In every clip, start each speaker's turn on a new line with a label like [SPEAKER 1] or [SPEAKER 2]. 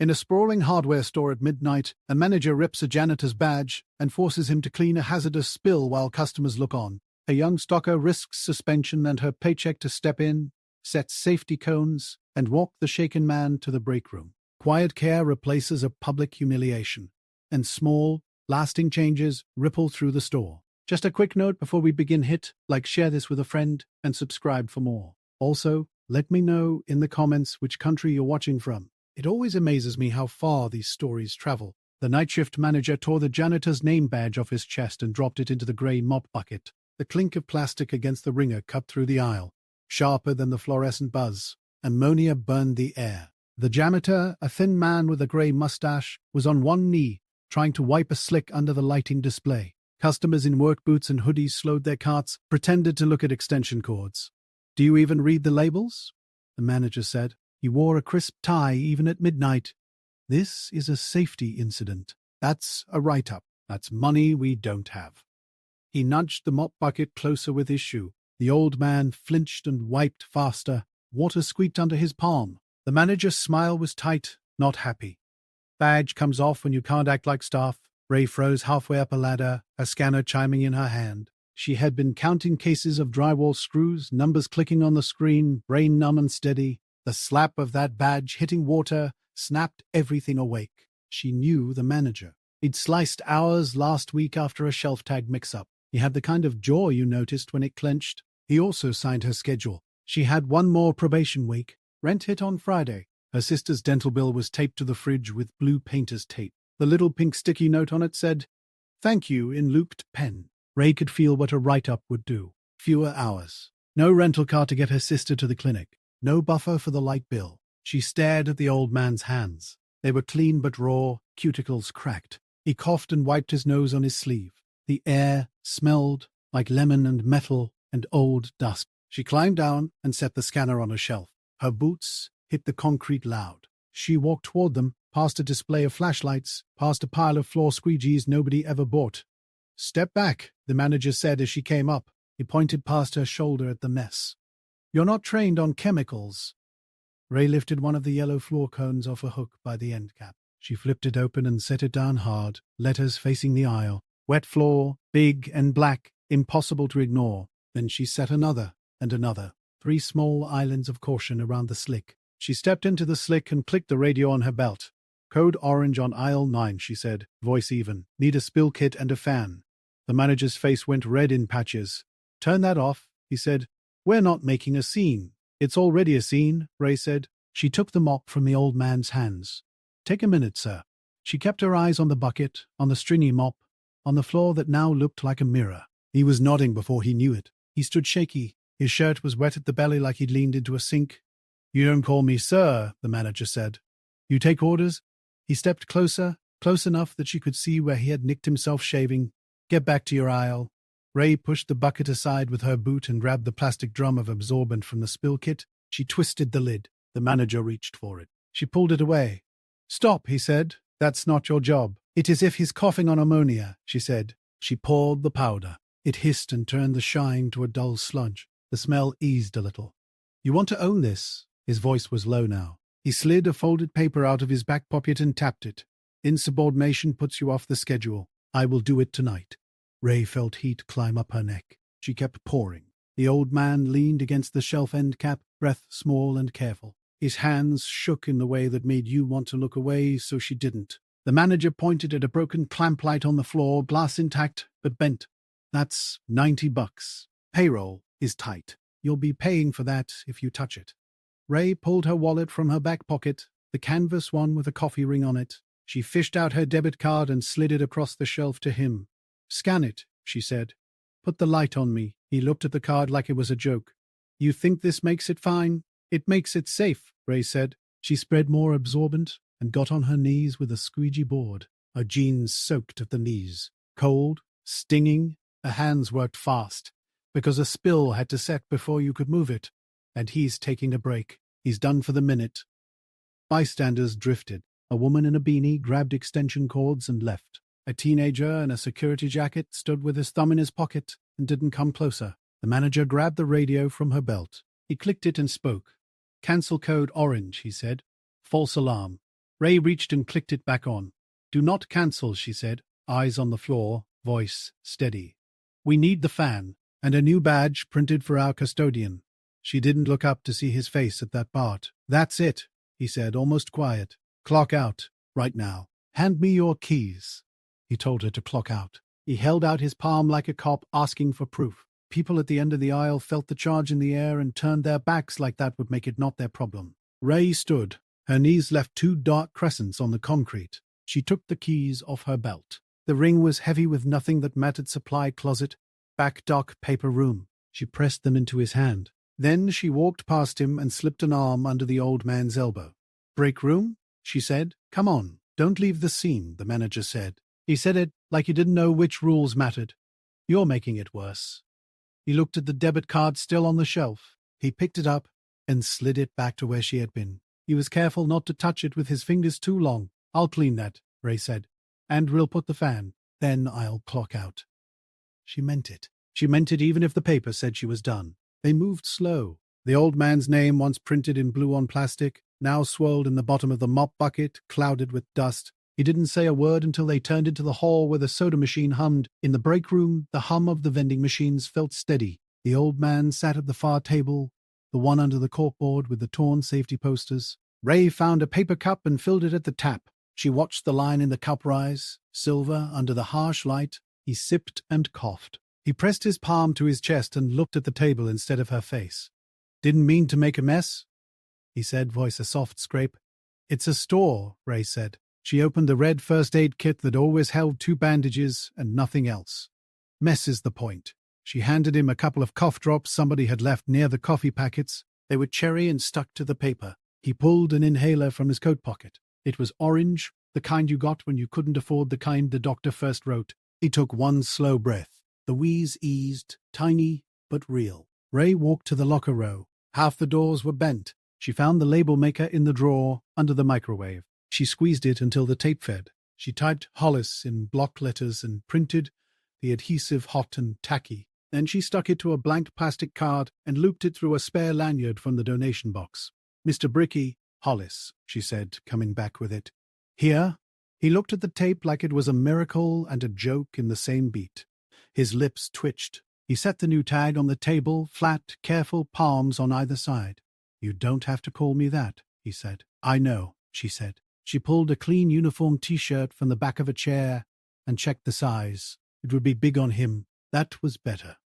[SPEAKER 1] In a sprawling hardware store at midnight, a manager rips a janitor's badge and forces him to clean a hazardous spill while customers look on. A young stalker risks suspension and her paycheck to step in, set safety cones, and walk the shaken man to the break room. Quiet care replaces a public humiliation, and small, lasting changes ripple through the store. Just a quick note before we begin: share this with a friend, and subscribe for more. Also, let me know in the comments which country you're watching from. It always amazes me how far these stories travel. The night shift manager tore the janitor's name badge off his chest and dropped it into the grey mop bucket. The clink of plastic against the wringer cut through the aisle, sharper than the fluorescent buzz. Ammonia burned the air. The janitor, a thin man with a grey mustache, was on one knee, trying to wipe a slick under the lighting display. Customers in work boots and hoodies slowed their carts, pretended to look at extension cords. "Do you even read the labels?" the manager said. He wore a crisp tie even at midnight. "This is a safety incident. That's a write-up. That's money we don't have." He nudged the mop bucket closer with his shoe. The old man flinched and wiped faster. Water squeaked under his palm. The manager's smile was tight, not happy. "Badge comes off when you can't act like staff." Ray froze halfway up a ladder, a scanner chiming in her hand. She had been counting cases of drywall screws, numbers clicking on the screen, brain numb and steady. The slap of that badge hitting water snapped everything awake. She knew the manager. He'd sliced hours last week after a shelf tag mix-up. He had the kind of jaw you noticed when it clenched. He also signed her schedule. She had one more probation week. Rent hit on Friday. Her sister's dental bill was taped to the fridge with blue painter's tape. The little pink sticky note on it said, "Thank you," in looped pen. Ray could feel what a write-up would do. Fewer hours. No rental car to get her sister to the clinic. No buffer for the light bill. She stared at the old man's hands. They were clean but raw, cuticles cracked. He coughed and wiped his nose on his sleeve. The air smelled like lemon and metal and old dust. She climbed down and set the scanner on a shelf. Her boots hit the concrete loud. She walked toward them, past a display of flashlights, past a pile of floor squeegees nobody ever bought. "Step back," the manager said as she came up. He pointed past her shoulder at the mess. "You're not trained on chemicals." Ray lifted one of the yellow floor cones off a hook by the end cap. She flipped it open and set it down hard, letters facing the aisle. Wet floor, big and black, impossible to ignore. Then she set another and another. 3 small islands of caution around the slick. She stepped into the slick and clicked the radio on her belt. "Code orange on aisle 9, she said, voice even. "Need a spill kit and a fan." The manager's face went red in patches. "Turn that off," he said. "We're not making a scene." "It's already a scene," Ray said. She took the mop from the old man's hands. "Take a minute, sir." She kept her eyes on the bucket, on the stringy mop, on the floor that now looked like a mirror. He was nodding before he knew it. He stood shaky. His shirt was wet at the belly like he'd leaned into a sink. "You don't call me sir," the manager said. "You take orders?" He stepped closer, close enough that she could see where he had nicked himself shaving. "Get back to your aisle." Ray pushed the bucket aside with her boot and grabbed the plastic drum of absorbent from the spill kit. She twisted the lid. The manager reached for it. She pulled it away. "Stop," he said. "That's not your job." "It is if he's coughing on ammonia," she said. She poured the powder. It hissed and turned the shine to a dull sludge. The smell eased a little. "You want to own this?" His voice was low now. He slid a folded paper out of his back pocket and tapped it. "Insubordination puts you off the schedule. I will do it tonight." Ray felt heat climb up her neck. She kept pouring. The old man leaned against the shelf end cap, breath small and careful. His hands shook in the way that made you want to look away, so she didn't. The manager pointed at a broken clamp light on the floor, glass intact, but bent. "That's $90. Payroll is tight. You'll be paying for that if you touch it." Ray pulled her wallet from her back pocket, the canvas one with a coffee ring on it. She fished out her debit card and slid it across the shelf to him. "Scan it," she said. "Put the light on me." He looked at the card like it was a joke. "You think this makes it fine?" "It makes it safe," Ray said. She spread more absorbent and got on her knees with a squeegee board. Her jeans soaked at the knees. Cold, stinging, her hands worked fast, because a spill had to set before you could move it. And he's taking a break. He's done for the minute. Bystanders drifted. A woman in a beanie grabbed extension cords and left. A teenager in a security jacket stood with his thumb in his pocket and didn't come closer. The manager grabbed the radio from her belt. He clicked it and spoke. "Cancel code orange," he said. "False alarm." Ray reached and clicked it back on. "Do not cancel," she said, eyes on the floor, voice steady. "We need the fan, and a new badge printed for our custodian." She didn't look up to see his face at that part. "That's it," he said, almost quiet. "Clock out, right now. Hand me your keys." He told her to clock out. He held out his palm like a cop asking for proof. People at the end of the aisle felt the charge in the air and turned their backs like that would make it not their problem. Ray stood. Her knees left two dark crescents on the concrete. She took the keys off her belt. The ring was heavy with nothing that mattered: supply closet, back dock, paper room. She pressed them into his hand. Then she walked past him and slipped an arm under the old man's elbow. "Break room?" she said. "Come on, don't leave the scene," the manager said. He said it like he didn't know which rules mattered. "You're making it worse." He looked at the debit card still on the shelf. He picked it up and slid it back to where she had been. He was careful not to touch it with his fingers too long. "I'll clean that," Ray said. "And we'll put the fan. Then I'll clock out." She meant it. She meant it even if the paper said she was done. They moved slow. The old man's name, once printed in blue on plastic, now swirled in the bottom of the mop bucket, clouded with dust. He didn't say a word until they turned into the hall where the soda machine hummed. In the break room, the hum of the vending machines felt steady. The old man sat at the far table, the one under the corkboard with the torn safety posters. Ray found a paper cup and filled it at the tap. She watched the line in the cup rise, silver under the harsh light. He sipped and coughed. He pressed his palm to his chest and looked at the table instead of her face. "Didn't mean to make a mess," he said, voice a soft scrape. "It's a store," Ray said. She opened the red first aid kit that always held 2 bandages and nothing else. "Mess is the point." She handed him a couple of cough drops somebody had left near the coffee packets. They were cherry and stuck to the paper. He pulled an inhaler from his coat pocket. It was orange, the kind you got when you couldn't afford the kind the doctor first wrote. He took one slow breath. The wheeze eased, tiny but real. Ray walked to the locker row. Half the doors were bent. She found the label maker in the drawer under the microwave. She squeezed it until the tape fed. She typed Hollis in block letters and printed the adhesive hot and tacky. Then she stuck it to a blank plastic card and looped it through a spare lanyard from the donation box. "Mr. Bricky, Hollis," she said, coming back with it. "Here?" He looked at the tape like it was a miracle and a joke in the same beat. His lips twitched. He set the new tag on the table, flat, careful palms on either side. "You don't have to call me that," he said. "I know," she said. She pulled a clean uniform T-shirt from the back of a chair and checked the size. It would be big on him. That was better.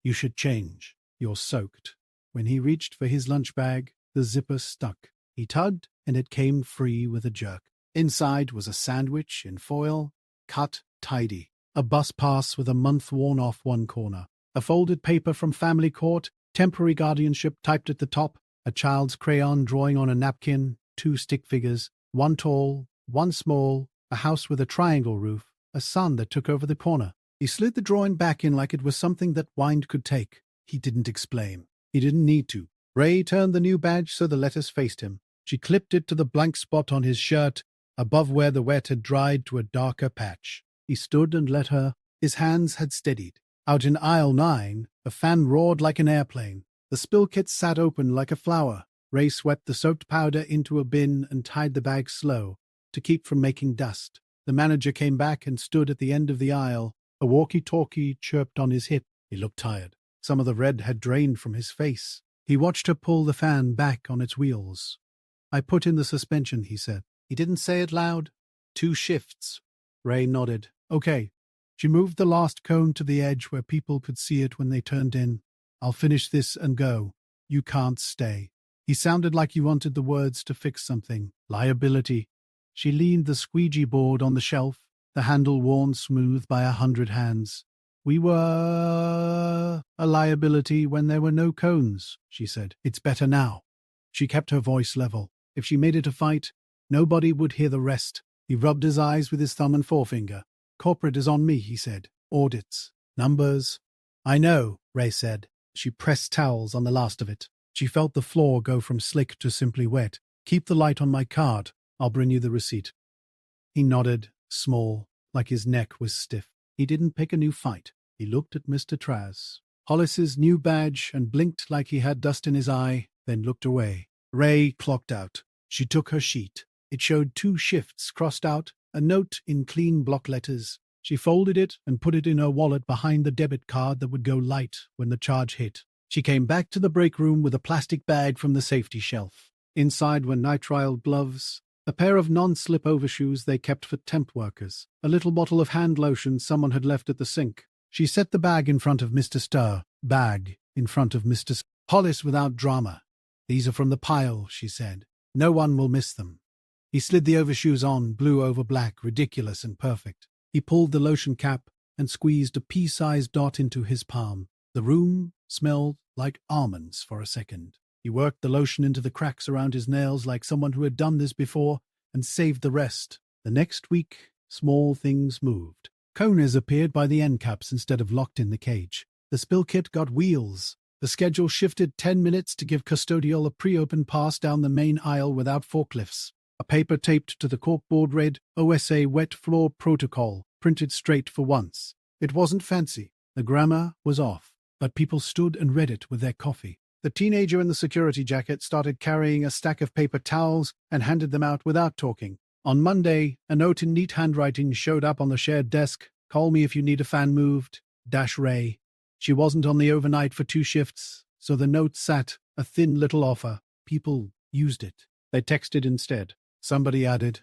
[SPEAKER 1] "You should change. You're soaked." When he reached for his lunch bag, the zipper stuck. He tugged, and it came free with a jerk. Inside was a sandwich in foil, cut tidy. A bus pass with a month worn off one corner. A folded paper from family court, temporary guardianship typed at the top, a child's crayon drawing on a napkin, 2 stick figures, one tall, one small, a house with a triangle roof, a sun that took over the corner. He slid the drawing back in like it was something that Wind could take. He didn't explain. He didn't need to. Ray turned the new badge so the letters faced him. She clipped it to the blank spot on his shirt, above where the wet had dried to a darker patch. He stood and let her. His hands had steadied. Out in aisle 9, a fan roared like an airplane. The spill kit sat open like a flower. Ray swept the soaked powder into a bin and tied the bag slow, to keep from making dust. The manager came back and stood at the end of the aisle. A walkie-talkie chirped on his hip. He looked tired. Some of the red had drained from his face. He watched her pull the fan back on its wheels. "I put in the suspension," he said. He didn't say it loud. 2 shifts. Ray nodded. "Okay." She moved the last cone to the edge where people could see it when they turned in. "I'll finish this and go. You can't stay." He sounded like he wanted the words to fix something. Liability. She leaned the squeegee board on the shelf, the handle worn smooth by 100 hands. "We were a liability when there were no cones," she said. "It's better now." She kept her voice level. If she made it a fight, nobody would hear the rest. He rubbed his eyes with his thumb and forefinger. "Corporate is on me," he said. "Audits. Numbers." "I know," Ray said. She pressed towels on the last of it. She felt the floor go from slick to simply wet. "Keep the light on my card. I'll bring you the receipt." He nodded, small, like his neck was stiff. He didn't pick a new fight. He looked at Mr. Traz, Hollis's new badge, and blinked like he had dust in his eye, then looked away. Ray clocked out. She took her sheet. It showed 2 shifts crossed out, a note in clean block letters. She folded it and put it in her wallet behind the debit card that would go light when the charge hit. She came back to the break room with a plastic bag from the safety shelf. Inside were nitrile gloves, a pair of non-slip overshoes they kept for temp workers, a little bottle of hand lotion someone had left at the sink. She set the bag in front of Mr. Hollis without drama. "These are from the pile," she said. "No one will miss them." He slid the overshoes on, blue over black, ridiculous and perfect. He pulled the lotion cap and squeezed a pea-sized dot into his palm. The room smelled like almonds for a second. He worked the lotion into the cracks around his nails like someone who had done this before and saved the rest. The next week, small things moved. Coners appeared by the end caps instead of locked in the cage. The spill kit got wheels. The schedule shifted 10 minutes to give custodial a pre-open pass down the main aisle without forklifts. A paper taped to the corkboard read, "OSA Wet Floor Protocol," printed straight for once. It wasn't fancy. The grammar was off, but people stood and read it with their coffee. The teenager in the security jacket started carrying a stack of paper towels and handed them out without talking. On Monday, a note in neat handwriting showed up on the shared desk. "Call me if you need a fan moved. Ray." She wasn't on the overnight for 2 shifts, so the note sat, a thin little offer. People used it. They texted instead. Somebody added,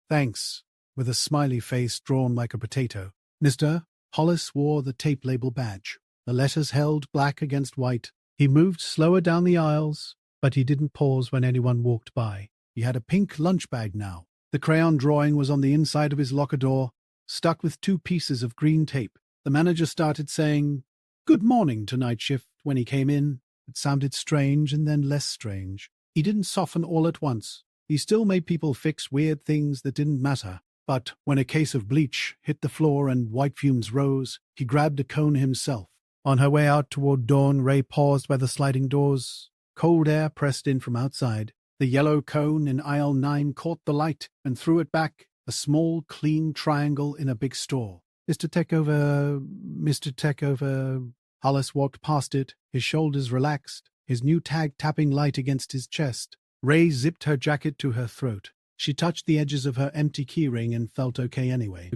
[SPEAKER 1] "Thanks," with a smiley face drawn like a potato. Mr. Hollis wore the tape label badge. The letters held black against white. He moved slower down the aisles, but he didn't pause when anyone walked by. He had a pink lunch bag now. The crayon drawing was on the inside of his locker door, stuck with 2 pieces of green tape. The manager started saying, "Good morning" to night shift when he came in. It sounded strange and then less strange. He didn't soften all at once. He still made people fix weird things that didn't matter. But when a case of bleach hit the floor and white fumes rose, he grabbed a cone himself. On her way out toward dawn, Ray paused by the sliding doors. Cold air pressed in from outside. The yellow cone in aisle 9 caught the light and threw it back, a small, clean triangle in a big store. Mr. Techover. Hollis walked past it, his shoulders relaxed, his new tag tapping light against his chest. Ray zipped her jacket to her throat. She touched the edges of her empty keyring and felt okay anyway.